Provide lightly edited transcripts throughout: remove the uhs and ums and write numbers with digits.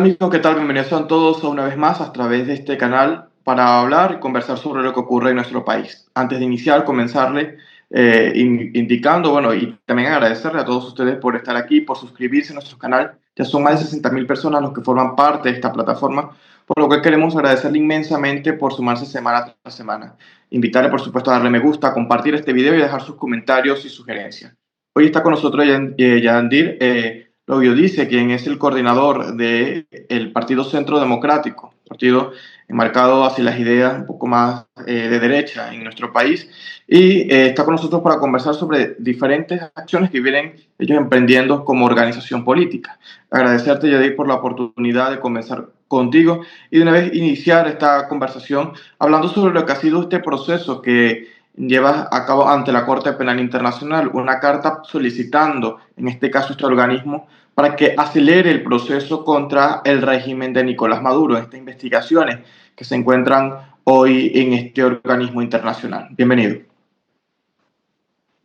amigos? ¿Qué tal? Bienvenidos a todos una vez más a través de este canal para hablar y conversar sobre lo que ocurre en nuestro país. Antes de iniciar, comenzarle indicando, bueno, y también agradecerle a todos ustedes por estar aquí, por suscribirse a nuestro canal. Ya son más de 60.000 personas los que forman parte de esta plataforma, por lo que queremos agradecerle inmensamente por sumarse semana tras semana. Invitarle, por supuesto, a darle me gusta, a compartir este video y dejar sus comentarios y sugerencias. Hoy está con nosotros Yandir Lobio Dice, quien es el coordinador del Partido Centro Democrático, partido enmarcado hacia las ideas un poco más de derecha en nuestro país, y está con nosotros para conversar sobre diferentes acciones que vienen ellos emprendiendo como organización política. Agradecerte, Yadir, por la oportunidad de conversar contigo y de una vez iniciar esta conversación hablando sobre lo que ha sido este proceso que lleva a cabo ante la Corte Penal Internacional, una carta solicitando, en este caso, este organismo, para que acelere el proceso contra el régimen de Nicolás Maduro, estas investigaciones que se encuentran hoy en este organismo internacional. Bienvenido.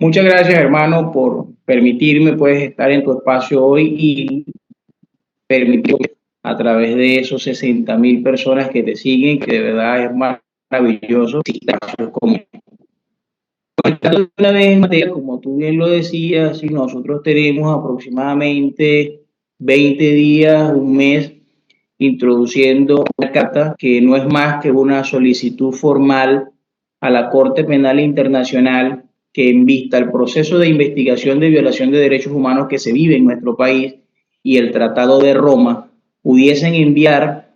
Muchas gracias, hermano, por permitirme estar en tu espacio hoy y permitir a través de esos 60.000 personas que te siguen, que de verdad es maravilloso. Una vez, Mateo, como tú bien lo decías, si nosotros tenemos aproximadamente 20 días, un mes, introduciendo una carta que no es más que una solicitud formal a la Corte Penal Internacional que, en vista al proceso de investigación de violación de derechos humanos que se vive en nuestro país y el Tratado de Roma, pudiesen enviar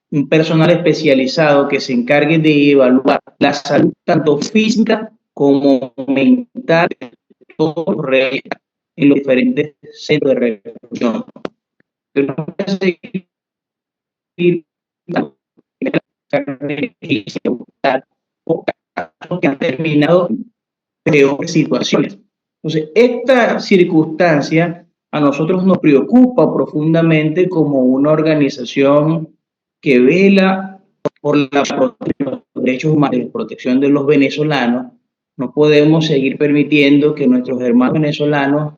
un personal especializado que se encargue de evaluar la salud tanto física como mental de todos los rehenes en los diferentes centros de reclusión. Pero no puede seguir que han terminado en peores situaciones. Entonces, esta circunstancia a nosotros nos preocupa profundamente como una organización que vela por la protección de los derechos humanos y la protección de los venezolanos. No podemos seguir permitiendo que nuestros hermanos venezolanos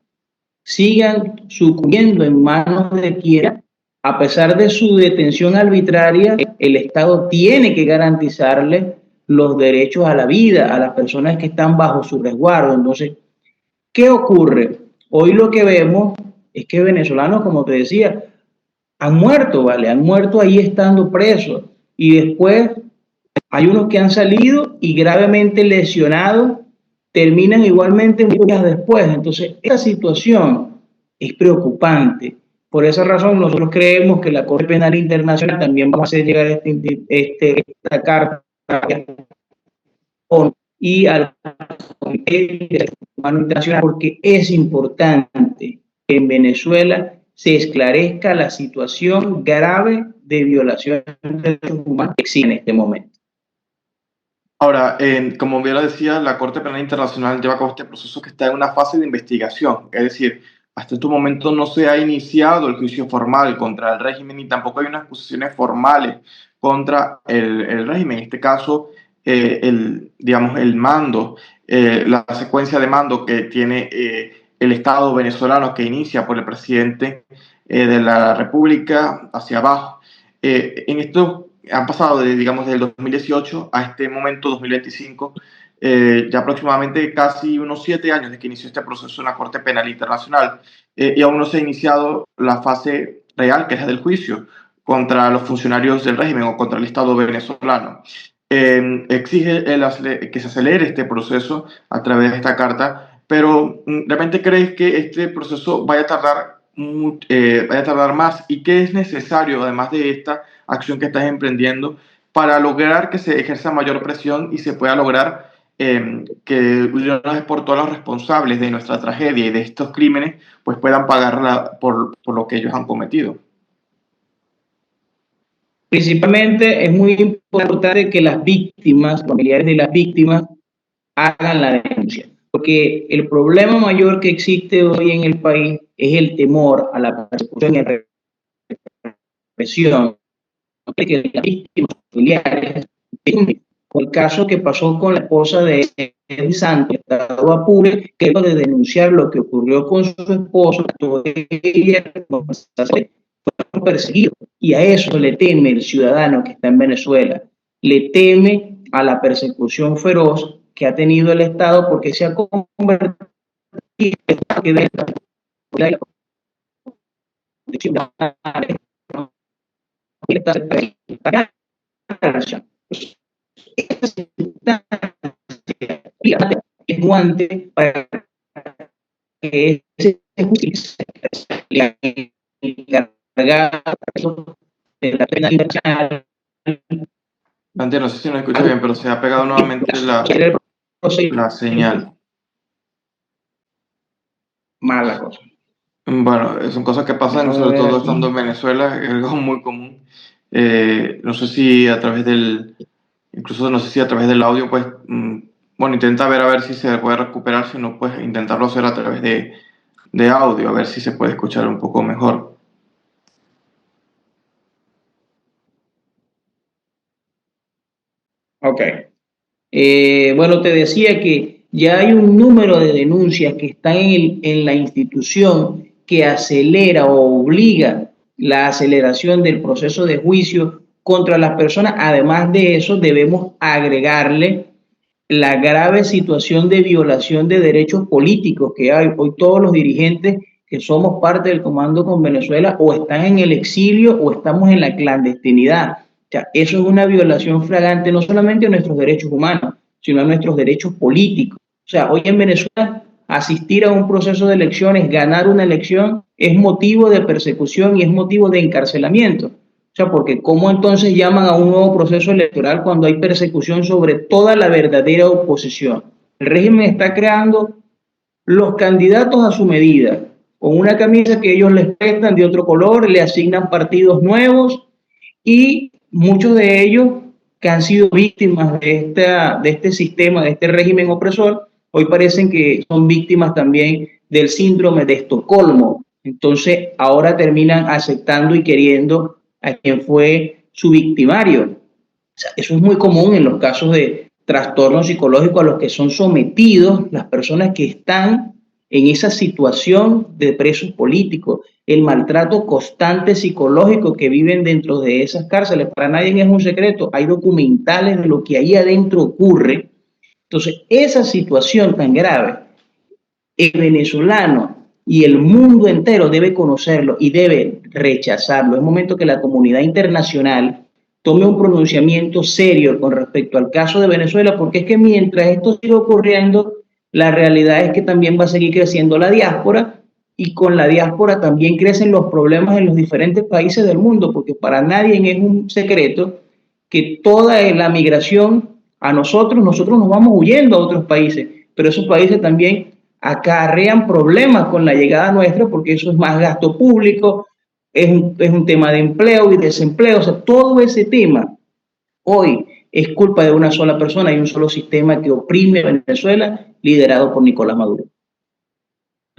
sigan sucumbiendo en manos de quienes, a pesar de su detención arbitraria, el Estado tiene que garantizarle los derechos a la vida a las personas que están bajo su resguardo. Entonces, ¿qué ocurre? Hoy lo que vemos es que venezolanos, como te decía, han muerto, ¿vale? Han muerto ahí estando presos. Y después hay unos que han salido y gravemente lesionados, terminan igualmente días después. Entonces, esta situación es preocupante. Por esa razón, nosotros creemos que la Corte Penal Internacional también va a hacer llegar esta carta y al Comité Humano Internacional, porque es importante que en Venezuela se esclarezca la situación grave de violación de derechos humanos que existe en este momento. Ahora, como bien lo decía, la Corte Penal Internacional lleva a cabo este proceso que está en una fase de investigación, es decir, hasta este momento no se ha iniciado el juicio formal contra el régimen ni tampoco hay unas acusaciones formales contra el régimen. En este caso, digamos, el mando, la secuencia de mando que tiene el Estado venezolano que inicia por el presidente de la República hacia abajo. En estos han pasado digamos, del 2018 a este momento, 2025, ya aproximadamente casi unos 7 años desde que inició este proceso en la Corte Penal Internacional, y aún no se ha iniciado la fase real, que es la del juicio contra los funcionarios del régimen o contra el Estado venezolano. Exige que se acelere este proceso a través de esta carta, pero ¿realmente crees que este proceso vaya a tardar más? ¿Y qué es necesario, además de esta acción que estás emprendiendo, para lograr que se ejerza mayor presión y se pueda lograr que de una vez por todas los responsables de nuestra tragedia y de estos crímenes pues puedan pagar por lo que ellos han cometido? Principalmente es muy importante que las víctimas, familiares de las víctimas, hagan la denuncia, porque el problema mayor que existe hoy en el país es el temor a la persecución y a la represión que las víctimas familiares, con el caso que pasó con la esposa de Eddie Santos, Estado Apure, que de denunciar lo que ocurrió con su esposo, ella perseguidos. Y a eso le teme el ciudadano que está en Venezuela. Le teme a la persecución feroz que ha tenido el Estado porque se ha convertido en la es guante para que se utilice de la pena internacional. Dante, no sé si nos escucha bien, pero se ha pegado nuevamente la señal. Mala cosa. Bueno, son cosas que pasan, sobre todo estando en Venezuela, es algo muy común. No sé si a través incluso no sé si a través del audio, pues, bueno, intenta ver a ver si se puede recuperar, si no, pues intentarlo hacer a través de audio, a ver si se puede escuchar un poco mejor. Ok. Bueno, te decía que ya hay un número de denuncias que están en la institución que acelera o obliga la aceleración del proceso de juicio contra las personas. Además de eso, debemos agregarle la grave situación de violación de derechos políticos que hay. Hoy todos los dirigentes que somos parte del Comando con Venezuela o están en el exilio o estamos en la clandestinidad. O sea, eso es una violación flagrante no solamente a nuestros derechos humanos, sino a nuestros derechos políticos. O sea, hoy en Venezuela asistir a un proceso de elecciones, ganar una elección, es motivo de persecución y es motivo de encarcelamiento. O sea, porque ¿cómo entonces llaman a un nuevo proceso electoral cuando hay persecución sobre toda la verdadera oposición? El régimen está creando los candidatos a su medida, con una camisa que ellos les prestan de otro color, le asignan partidos nuevos y muchos de ellos que han sido víctimas de este sistema, de este régimen opresor, hoy parecen que son víctimas también del síndrome de Estocolmo. Entonces, ahora terminan aceptando y queriendo a quien fue su victimario. O sea, eso es muy común en los casos de trastornos psicológicos a los que son sometidos las personas que están en esa situación de presos políticos, el maltrato constante psicológico que viven dentro de esas cárceles. Para nadie es un secreto, hay documentales de lo que ahí adentro ocurre. Entonces, esa situación tan grave, el venezolano y el mundo entero debe conocerlo y debe rechazarlo. Es momento que la comunidad internacional tome un pronunciamiento serio con respecto al caso de Venezuela, porque es que mientras esto siga ocurriendo, la realidad es que también va a seguir creciendo la diáspora y con la diáspora también crecen los problemas en los diferentes países del mundo, porque para nadie es un secreto que toda la migración a nosotros nos vamos huyendo a otros países, pero esos países también acarrean problemas con la llegada nuestra porque eso es más gasto público, es un tema de empleo y desempleo, o sea, todo ese tema hoy es culpa de una sola persona y un solo sistema que oprime a Venezuela, liderado por Nicolás Maduro.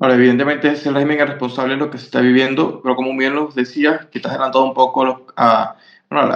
Ahora, evidentemente es el régimen el responsable de lo que se está viviendo, pero como bien lo decías, que te has adelantado un poco a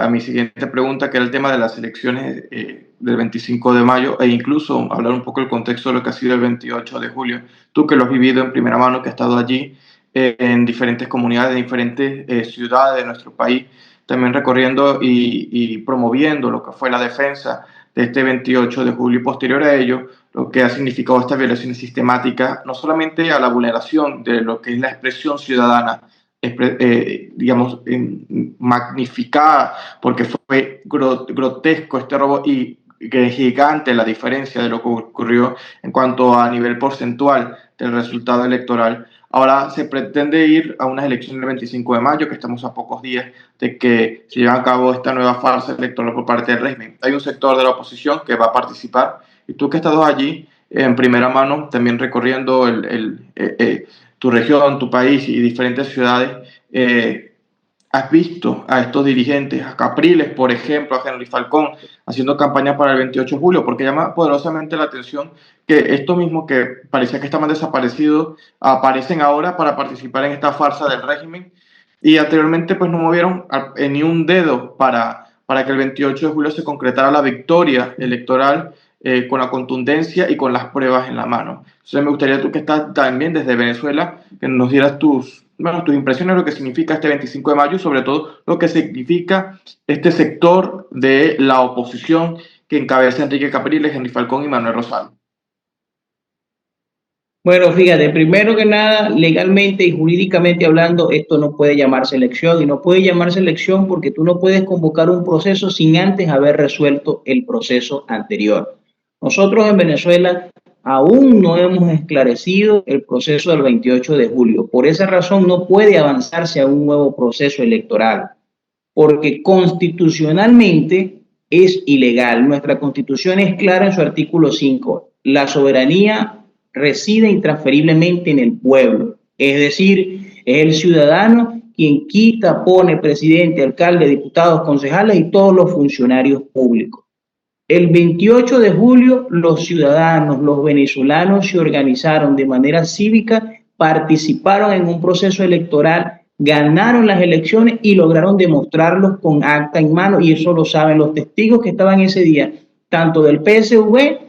mi siguiente pregunta, que era el tema de las elecciones del 25 de mayo, e incluso hablar un poco del contexto de lo que ha sido el 28 de julio. Tú que lo has vivido en primera mano, que has estado allí en diferentes comunidades, en diferentes ciudades de nuestro país, también recorriendo y promoviendo lo que fue la defensa de este 28 de julio y posterior a ello, lo que ha significado esta violación sistemática, no solamente a la vulneración de lo que es la expresión ciudadana, digamos, magnificada, porque fue grotesco este robo y que es gigante la diferencia de lo que ocurrió en cuanto a nivel porcentual del resultado electoral. Ahora se pretende ir a unas elecciones el 25 de mayo, que estamos a pocos días de que se lleve a cabo esta nueva farsa electoral por parte del régimen. Hay un sector de la oposición que va a participar y tú que has estado allí en primera mano, también recorriendo tu región, tu país y diferentes ciudades, has visto a estos dirigentes, a Capriles, por ejemplo, a Henry Falcón, haciendo campaña para el 28 de julio, porque llama poderosamente la atención que esto mismo que parecía que estaban desaparecidos, aparecen ahora para participar en esta farsa del régimen, y anteriormente pues no movieron ni un dedo para que el 28 de julio se concretara la victoria electoral con la contundencia y con las pruebas en la mano. Entonces me gustaría tú que estás también desde Venezuela, que nos dieras tus bueno, tus impresiones de lo que significa este 25 de mayo y sobre todo lo que significa este sector de la oposición que encabeza Enrique Capriles, Henry Falcón y Manuel Rosales. Bueno, fíjate, primero que nada, legalmente y jurídicamente hablando, esto no puede llamarse elección y no puede llamarse elección porque tú no puedes convocar un proceso sin antes haber resuelto el proceso anterior. Nosotros en Venezuela aún no hemos esclarecido el proceso del 28 de julio. Por esa razón no puede avanzarse a un nuevo proceso electoral porque constitucionalmente es ilegal. Nuestra constitución es clara en su artículo 5. La soberanía reside intransferiblemente en el pueblo, es decir, es el ciudadano quien quita, pone presidente, alcalde, diputados, concejales y todos los funcionarios públicos. El 28 de julio los ciudadanos, los venezolanos se organizaron de manera cívica, participaron en un proceso electoral, ganaron las elecciones y lograron demostrarlo con acta en mano y eso lo saben los testigos que estaban ese día, tanto del PSV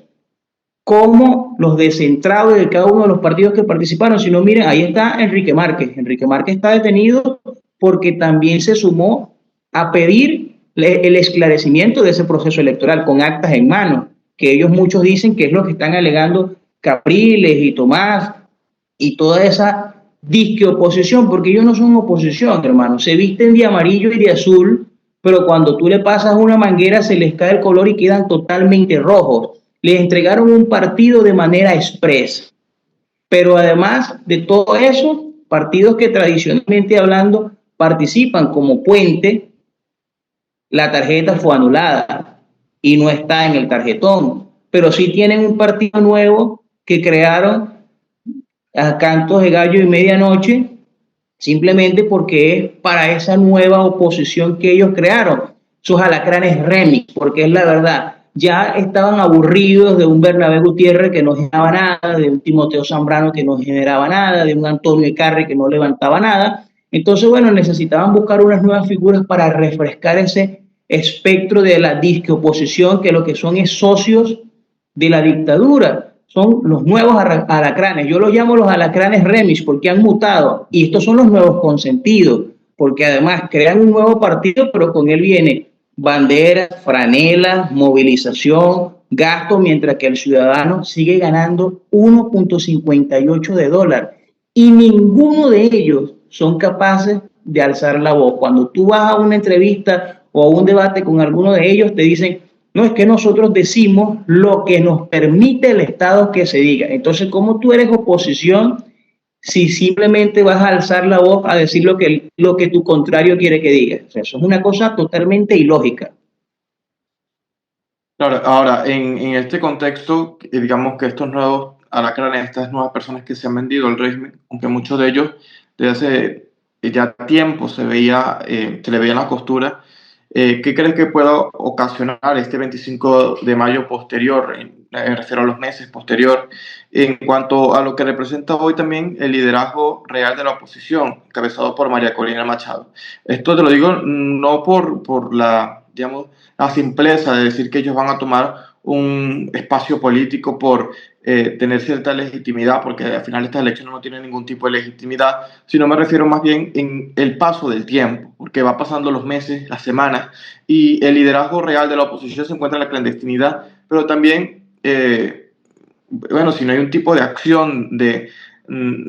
como los descentrados de cada uno de los partidos que participaron. Si no, miren, ahí está Enrique Márquez. Enrique Márquez está detenido porque también se sumó a pedir el esclarecimiento de ese proceso electoral con actas en mano, que ellos muchos dicen que es lo que están alegando Capriles y Tomás y toda esa disque oposición, porque ellos no son oposición, hermano. Se visten de amarillo y de azul, pero cuando tú le pasas una manguera se les cae el color y quedan totalmente rojos. Les entregaron un partido de manera express. Pero además de todo eso, partidos que tradicionalmente hablando participan como Puente, la tarjeta fue anulada y no está en el tarjetón. Pero sí tienen un partido nuevo que crearon a cantos de gallo y medianoche, simplemente porque es para esa nueva oposición que ellos crearon. Sus alacranes remix, porque es la verdad ya estaban aburridos de un Bernabé Gutiérrez que no generaba nada, de un Timoteo Zambrano que no generaba nada, de un Antonio Ecarri que no levantaba nada. Entonces, bueno, necesitaban buscar unas nuevas figuras para refrescar ese espectro de la disque oposición, que lo que son es socios de la dictadura. Son los nuevos alacranes. Yo los llamo los alacranes remix porque han mutado. Y estos son los nuevos consentidos, porque además crean un nuevo partido, pero con él viene banderas, franelas, movilización, gasto, mientras que el ciudadano sigue ganando 1.58 de dólar y ninguno de ellos son capaces de alzar la voz. Cuando tú vas a una entrevista o a un debate con alguno de ellos, te dicen, no, es que nosotros decimos lo que nos permite el Estado que se diga. Entonces, ¿cómo tú eres oposición si simplemente vas a alzar la voz a decir lo que tu contrario quiere que digas? O sea, eso es una cosa totalmente ilógica. Claro, ahora, en este contexto, digamos que estos nuevos alacranes, estas nuevas personas que se han vendido al régimen, aunque muchos de ellos desde hace ya tiempo se le veía la costura, ¿qué crees que pueda ocasionar este 25 de mayo posterior, me refiero a los meses posterior, en cuanto a lo que representa hoy también el liderazgo real de la oposición, encabezado por María Corina Machado? Esto te lo digo no por la, digamos, la simpleza de decir que ellos van a tomar un espacio político por tener cierta legitimidad, porque al final estas elecciones no tienen ningún tipo de legitimidad, sino me refiero más bien en el paso del tiempo, porque va pasando los meses, las semanas, y el liderazgo real de la oposición se encuentra en la clandestinidad, pero también, bueno, si no hay un tipo de acción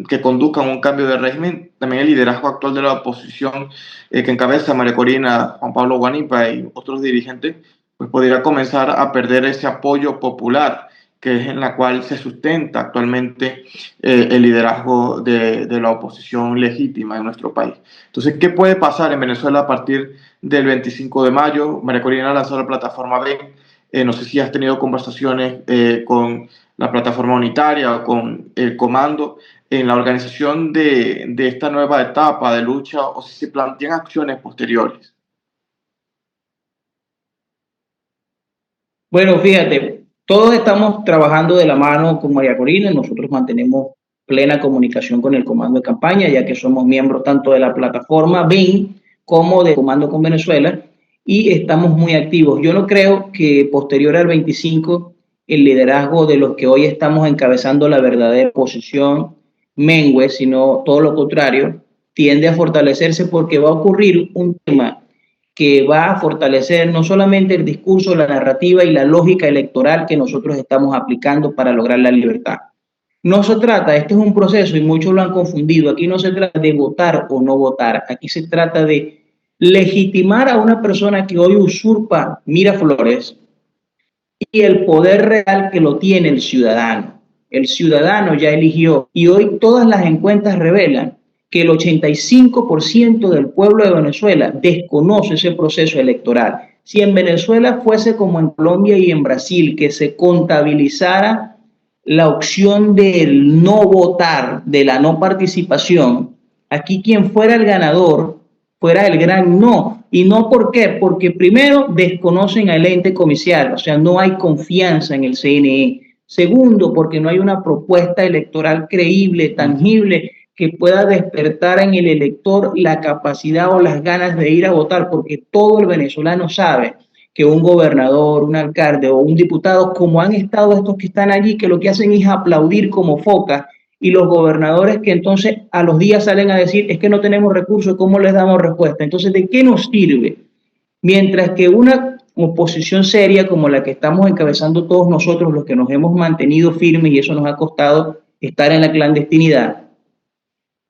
que conduzca a un cambio de régimen, también el liderazgo actual de la oposición que encabeza María Corina, Juan Pablo Guanipa y otros dirigentes, pues podría comenzar a perder ese apoyo popular que es en la cual se sustenta actualmente el liderazgo de la oposición legítima en nuestro país. Entonces, ¿qué puede pasar en Venezuela a partir del 25 de mayo? María Corina lanzó la plataforma B. No sé si has tenido conversaciones con la plataforma unitaria o con el comando en la organización de esta nueva etapa de lucha o si se plantean acciones posteriores. Bueno, fíjate, todos estamos trabajando de la mano con María Corina, nosotros mantenemos plena comunicación con el comando de campaña, ya que somos miembros tanto de la plataforma BIN como de Comando con Venezuela, y estamos muy activos. Yo no creo que posterior al 25 el liderazgo de los que hoy estamos encabezando la verdadera oposición mengue, sino todo lo contrario. tiende a fortalecerse porque va a ocurrir un tema que va a fortalecer no solamente el discurso, la narrativa y la lógica electoral que nosotros estamos aplicando para lograr la libertad. No se trata, este es un proceso y muchos lo han confundido, aquí no se trata de votar o no votar, aquí se trata de legitimar a una persona que hoy usurpa Miraflores y el poder real que lo tiene el ciudadano. El ciudadano ya eligió y hoy todas las encuestas revelan que el 85% del pueblo de Venezuela desconoce ese proceso electoral. Si en Venezuela fuese como en Colombia y en Brasil, que se contabilizara la opción del no votar, de la no participación, aquí quien fuera el ganador fuera el gran no. ¿Y no por qué? Porque primero desconocen al ente comicial, o sea, no hay confianza en el CNE. Segundo, porque no hay una propuesta electoral creíble, tangible, que pueda despertar en el elector la capacidad o las ganas de ir a votar, porque todo el venezolano sabe que un gobernador, un alcalde o un diputado, como han estado estos que están allí, que lo que hacen es aplaudir como focas, y los gobernadores que entonces a los días salen a decir es que no tenemos recursos, ¿cómo les damos respuesta? Entonces, ¿de qué nos sirve? Mientras que una oposición seria como la que estamos encabezando todos nosotros, los que nos hemos mantenido firmes y eso nos ha costado estar en la clandestinidad,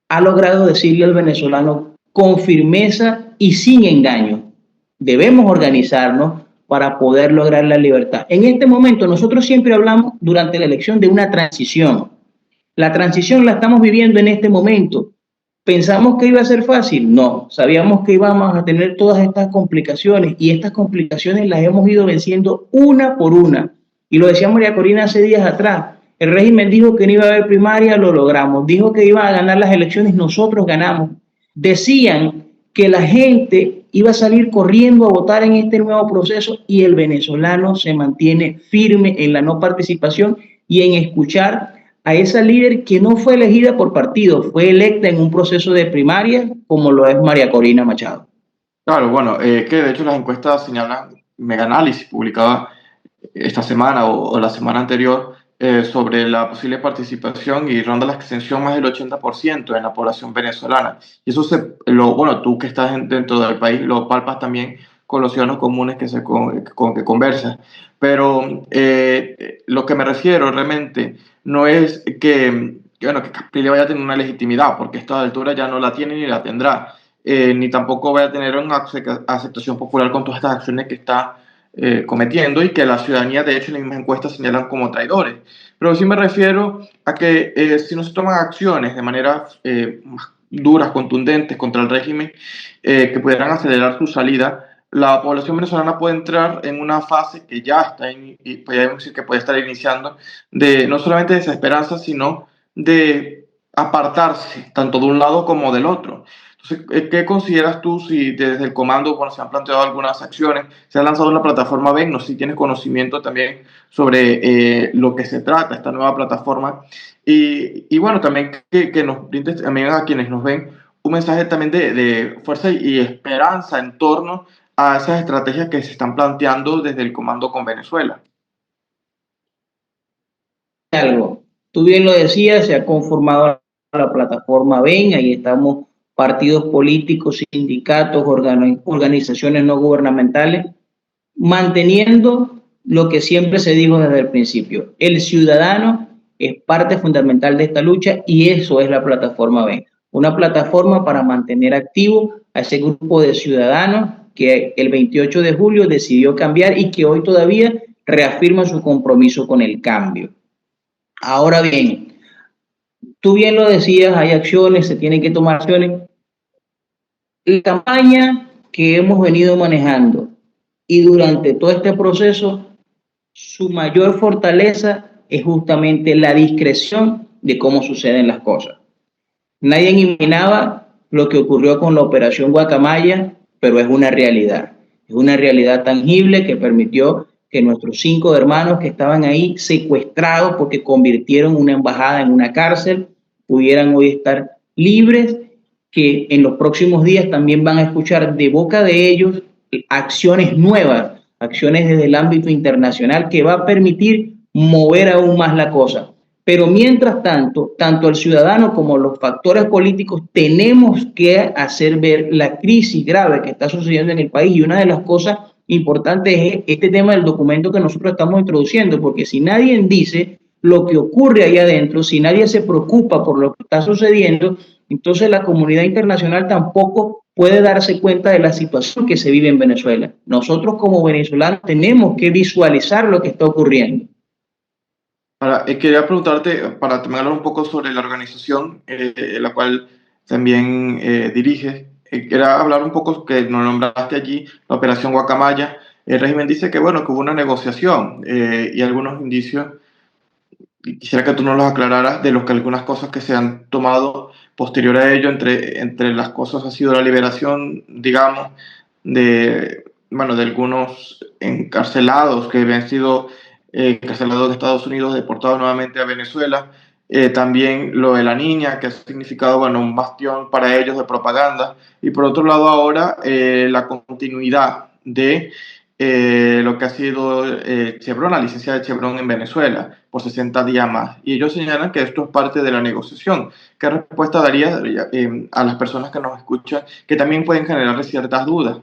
ha logrado decirle al venezolano con firmeza y sin engaño, debemos organizarnos para poder lograr la libertad. En este momento nosotros siempre hablamos durante la elección de una transición. La transición la estamos viviendo en este momento. ¿Pensamos que iba a ser fácil? No. Sabíamos que íbamos a tener todas estas complicaciones y estas complicaciones las hemos ido venciendo una por una. Y lo decía María Corina hace días atrás. El régimen dijo que no iba a haber primaria, lo logramos. Dijo que iba a ganar las elecciones, nosotros ganamos. Decían que la gente iba a salir corriendo a votar en este nuevo proceso y el venezolano se mantiene firme en la no participación y en escuchar a esa líder que no fue elegida por partido, fue electa en un proceso de primaria, como lo es María Corina Machado. Claro, bueno, que de hecho las encuestas señalan, Mega Análisis publicaba esta semana o la semana anterior sobre la posible participación y ronda la extensión más del 80% en la población venezolana. Y eso bueno, tú que estás dentro del país lo palpas también con los ciudadanos comunes con que conversas. Pero lo que me refiero realmente no es bueno, que Capriles vaya a tener una legitimidad, porque a esta altura ya no la tiene ni la tendrá. Ni tampoco vaya a tener una aceptación popular con todas estas acciones que está cometiendo y que la ciudadanía, de hecho, en las mismas encuestas señalan como traidores. Pero sí me refiero a que si no se toman acciones de manera más duras, contundentes contra el régimen, que pudieran acelerar su salida, la población venezolana puede entrar en una fase que ya está, y podríamos decir que puede estar iniciando, de no solamente desesperanza, sino de apartarse, tanto de un lado como del otro. Entonces, ¿qué consideras tú si desde el comando, bueno, se han planteado algunas acciones, se ha lanzado una plataforma BEN, no sé si tienes conocimiento también sobre lo que se trata, esta nueva plataforma, y bueno, también que nos brindes también a quienes nos ven un mensaje también de fuerza y esperanza en torno a esas estrategias que se están planteando desde el comando con Venezuela? Algo. Tú bien lo decías, se ha conformado la plataforma BEN, ahí estamos partidos políticos, sindicatos, organizaciones no gubernamentales, manteniendo lo que siempre se dijo desde el principio. El ciudadano es parte fundamental de esta lucha y eso es la plataforma BEN. Una plataforma para mantener activo a ese grupo de ciudadanos que el 28 de julio decidió cambiar y que hoy todavía reafirma su compromiso con el cambio. Ahora bien, tú bien lo decías, hay acciones, se tienen que tomar acciones. La campaña que hemos venido manejando y durante todo este proceso, su mayor fortaleza es justamente la discreción de cómo suceden las cosas. Nadie imaginaba lo que ocurrió con la operación Guacamaya, pero es una realidad tangible que permitió que nuestros 5 hermanos que estaban ahí secuestrados porque convirtieron una embajada en una cárcel, pudieran hoy estar libres, que en los próximos días también van a escuchar de boca de ellos acciones nuevas, acciones desde el ámbito internacional que va a permitir mover aún más la cosa. Pero mientras tanto, tanto el ciudadano como los factores políticos tenemos que hacer ver la crisis grave que está sucediendo en el país. Y una de las cosas importantes es este tema del documento que nosotros estamos introduciendo, porque si nadie dice lo que ocurre ahí adentro, si nadie se preocupa por lo que está sucediendo, entonces la comunidad internacional tampoco puede darse cuenta de la situación que se vive en Venezuela. Nosotros como venezolanos tenemos que visualizar lo que está ocurriendo. Ahora, quería preguntarte, para también hablar un poco sobre la organización, la cual también diriges. Quería hablar un poco, que nos nombraste allí, la Operación Guacamaya. El régimen dice que, bueno, que hubo una negociación y algunos indicios. Y quisiera que tú nos los aclararas de los que algunas cosas que se han tomado posterior a ello. Entre las cosas ha sido la liberación, digamos, de, bueno, de algunos encarcelados que habían sido encarcelados de Estados Unidos, deportados nuevamente a Venezuela. También lo de la niña, que ha significado, bueno, un bastión para ellos de propaganda. Y por otro lado ahora la continuidad de lo que ha sido Chevron, la licencia de Chevron en Venezuela, por 60 días más. Y ellos señalan que esto es parte de la negociación. ¿Qué respuesta darías a las personas que nos escuchan, que también pueden generar ciertas dudas?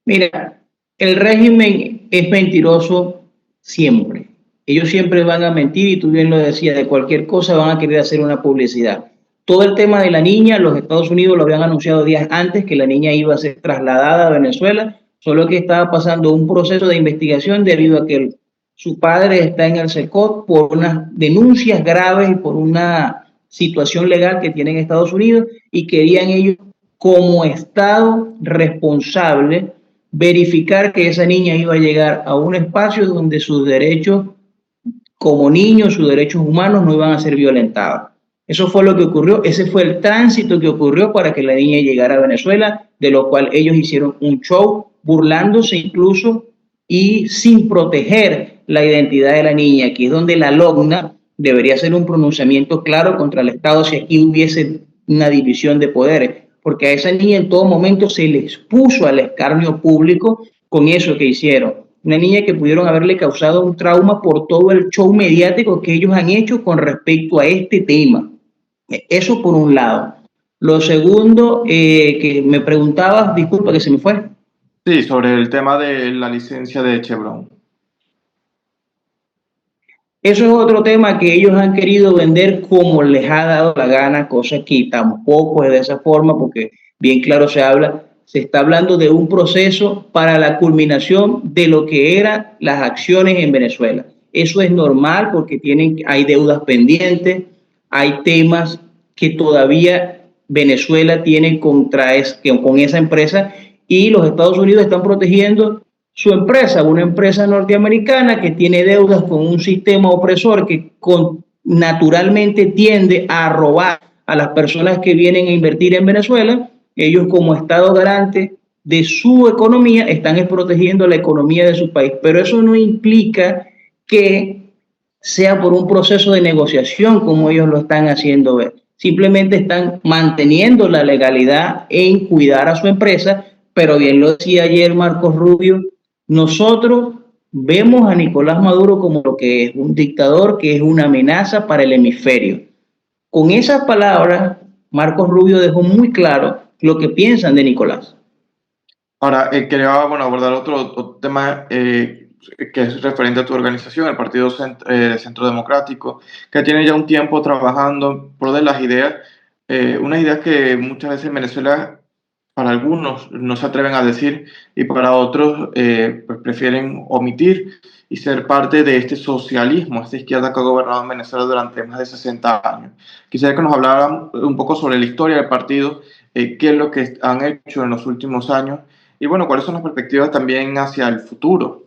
Mira, el régimen es mentiroso siempre. Ellos siempre van a mentir y tú bien lo decías, de cualquier cosa van a querer hacer una publicidad. Todo el tema de la niña, los Estados Unidos lo habían anunciado días antes que la niña iba a ser trasladada a Venezuela, solo que estaba pasando un proceso de investigación debido a que su padre está en el SECOT por unas denuncias graves y por una situación legal que tiene en Estados Unidos y querían ellos como Estado responsable verificar que esa niña iba a llegar a un espacio donde sus derechos como niños, sus derechos humanos no iban a ser violentados. Eso fue lo que ocurrió, ese fue el tránsito que ocurrió para que la niña llegara a Venezuela, de lo cual ellos hicieron un show, burlándose incluso y sin proteger la identidad de la niña, que es donde la LOGNA debería hacer un pronunciamiento claro contra el Estado si aquí hubiese una división de poderes, porque a esa niña en todo momento se le expuso al escarnio público con eso que hicieron. Una niña que pudieron haberle causado un trauma por todo el show mediático que ellos han hecho con respecto a este tema. Eso por un lado. Lo segundo que me preguntabas, disculpa que se me fue. Sí, sobre el tema de la licencia de Chevron. Eso es otro tema que ellos han querido vender como les ha dado la gana, cosa que tampoco es de esa forma, porque bien claro se está hablando de un proceso para la culminación de lo que eran las acciones en Venezuela. Eso es normal porque hay deudas pendientes, hay temas que todavía Venezuela tiene con esa empresa y los Estados Unidos están protegiendo su empresa, una empresa norteamericana que tiene deudas con un sistema opresor que naturalmente tiende a robar a las personas que vienen a invertir en Venezuela. Ellos como Estado garante de su economía están protegiendo la economía de su país, pero eso no implica que sea por un proceso de negociación como ellos lo están haciendo ver. Simplemente están manteniendo la legalidad en cuidar a su empresa, pero bien lo decía ayer Marcos Rubio, nosotros vemos a Nicolás Maduro como lo que es un dictador, que es una amenaza para el hemisferio. Con esas palabras, Marcos Rubio dejó muy claro lo que piensan de Nicolás. Ahora, quería abordar otro tema que es referente a tu organización, el Partido Centro Democrático, que tiene ya un tiempo trabajando por de las ideas, unas ideas que muchas veces en Venezuela, para algunos no se atreven a decir y para otros pues prefieren omitir y ser parte de este socialismo, esta izquierda que ha gobernado en Venezuela durante más de 60 años. Quisiera que nos hablaran un poco sobre la historia del partido, qué es lo que han hecho en los últimos años y bueno, cuáles son las perspectivas también hacia el futuro.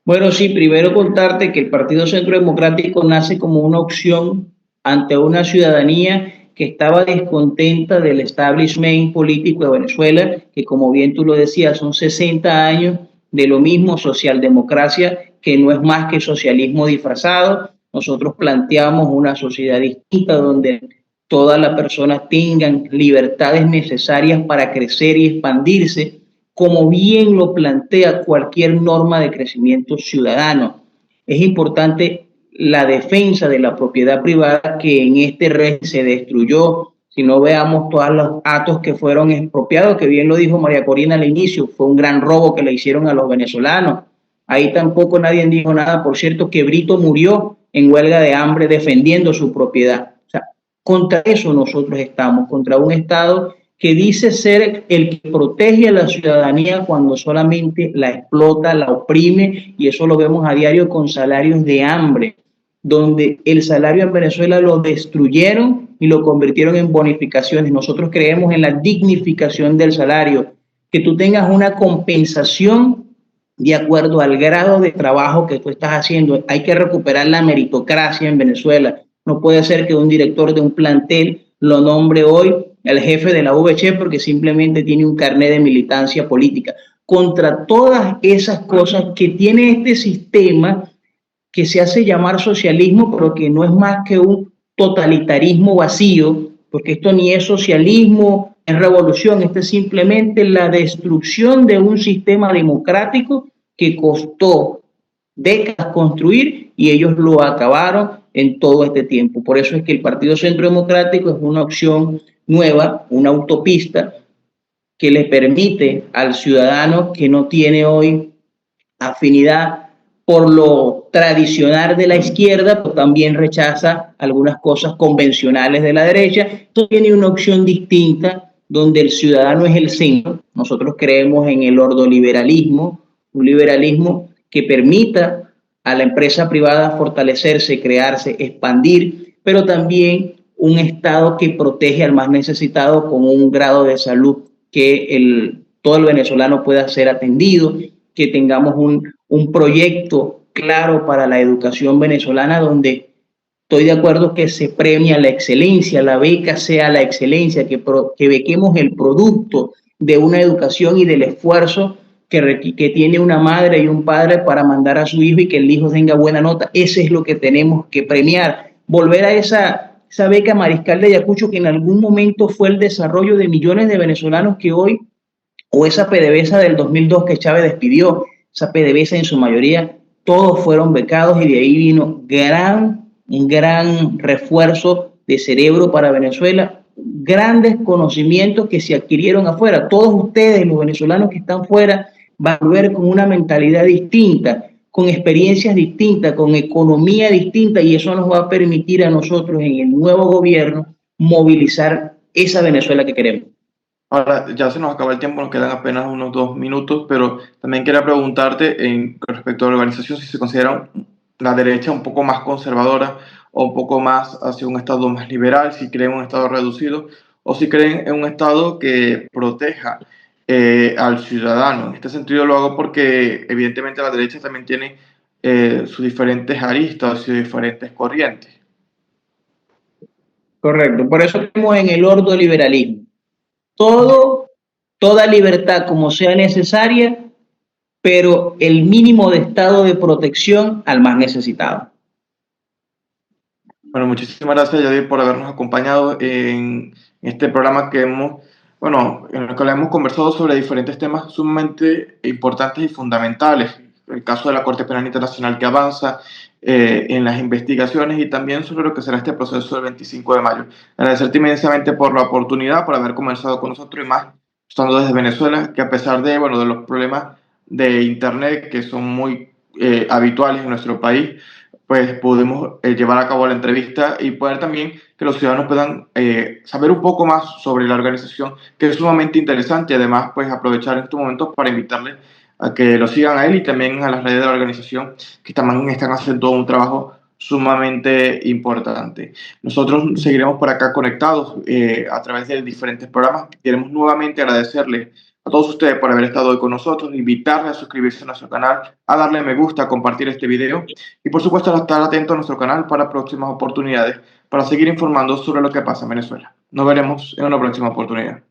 Bueno, sí, primero contarte que el Partido Centro Democrático nace como una opción ante una ciudadanía que estaba descontenta del establishment político de Venezuela, que como bien tú lo decías, son 60 años de lo mismo, socialdemocracia, que no es más que socialismo disfrazado. Nosotros planteamos una sociedad distinta donde todas las personas tengan libertades necesarias para crecer y expandirse como bien lo plantea cualquier norma de crecimiento ciudadano. Es importante la defensa de la propiedad privada que en este régimen se destruyó. Si no veamos todos los actos que fueron expropiados, que bien lo dijo María Corina al inicio, fue un gran robo que le hicieron a los venezolanos. Ahí tampoco nadie dijo nada. Por cierto, que Brito murió en huelga de hambre defendiendo su propiedad. O sea, contra eso nosotros estamos, contra un Estado que dice ser el que protege a la ciudadanía cuando solamente la explota, la oprime, y eso lo vemos a diario con salarios de hambre, donde el salario en Venezuela lo destruyeron y lo convirtieron en bonificaciones. Nosotros creemos en la dignificación del salario, que tú tengas una compensación de acuerdo al grado de trabajo que tú estás haciendo. Hay que recuperar la meritocracia en Venezuela. No puede ser que un director de un plantel lo nombre hoy el jefe de la VC porque simplemente tiene un carnet de militancia política. Contra todas esas cosas que tiene este sistema que se hace llamar socialismo, pero que no es más que un totalitarismo vacío, porque esto ni es socialismo, es revolución, esto es simplemente la destrucción de un sistema democrático que costó décadas construir y ellos lo acabaron en todo este tiempo. Por eso es que el Partido Centro Democrático es una opción nueva, una autopista que le permite al ciudadano que no tiene hoy afinidad por lo tradicional de la izquierda, pero también rechaza algunas cosas convencionales de la derecha. Esto tiene una opción distinta donde el ciudadano es el centro. Nosotros creemos en el ordoliberalismo, un liberalismo que permita a la empresa privada fortalecerse, crearse, expandir, pero también un Estado que protege al más necesitado con un grado de salud que todo el venezolano pueda ser atendido, que tengamos un proyecto claro para la educación venezolana donde estoy de acuerdo que se premia la excelencia, la beca sea la excelencia, que bequemos el producto de una educación y del esfuerzo que tiene una madre y un padre para mandar a su hijo y que el hijo tenga buena nota. Ese es lo que tenemos que premiar. Volver a esa beca Mariscal de Ayacucho que en algún momento fue el desarrollo de millones de venezolanos que hoy, o esa PDVSA del 2002 que Chávez despidió, esa PDVSA en su mayoría, todos fueron becados y de ahí vino un gran refuerzo de cerebro para Venezuela, grandes conocimientos que se adquirieron afuera. Todos ustedes, los venezolanos que están fuera, van a volver con una mentalidad distinta, con experiencias distintas, con economía distinta, y eso nos va a permitir a nosotros en el nuevo gobierno movilizar esa Venezuela que queremos. Ahora, ya se nos acaba el tiempo, nos quedan apenas unos 2 minutos, pero también quería preguntarte respecto a la organización si se considera la derecha un poco más conservadora o un poco más hacia un Estado más liberal, si creen un Estado reducido o si creen en un Estado que proteja al ciudadano. En este sentido lo hago porque evidentemente la derecha también tiene sus diferentes aristas, sus diferentes corrientes. Correcto, por eso estamos en el ordoliberalismo. Toda libertad como sea necesaria, pero el mínimo de estado de protección al más necesitado. Bueno, muchísimas gracias, Yadir, por habernos acompañado en este programa en el que hemos conversado sobre diferentes temas sumamente importantes y fundamentales. El caso de la Corte Penal Internacional que avanza en las investigaciones y también sobre lo que será este proceso del 25 de mayo. Agradecerte inmensamente por la oportunidad, por haber conversado con nosotros y más, estando desde Venezuela, que a pesar de los problemas de Internet que son muy habituales en nuestro país, pues pudimos llevar a cabo la entrevista y poder también que los ciudadanos puedan saber un poco más sobre la organización, que es sumamente interesante, y además pues aprovechar estos momentos para invitarles a que lo sigan a él y también a las redes de la organización, que también están haciendo un trabajo sumamente importante. Nosotros seguiremos por acá conectados a través de diferentes programas. Queremos nuevamente agradecerles a todos ustedes por haber estado hoy con nosotros, invitarles a suscribirse a nuestro canal, a darle me gusta, a compartir este video y por supuesto a estar atentos a nuestro canal para próximas oportunidades, para seguir informando sobre lo que pasa en Venezuela. Nos veremos en una próxima oportunidad.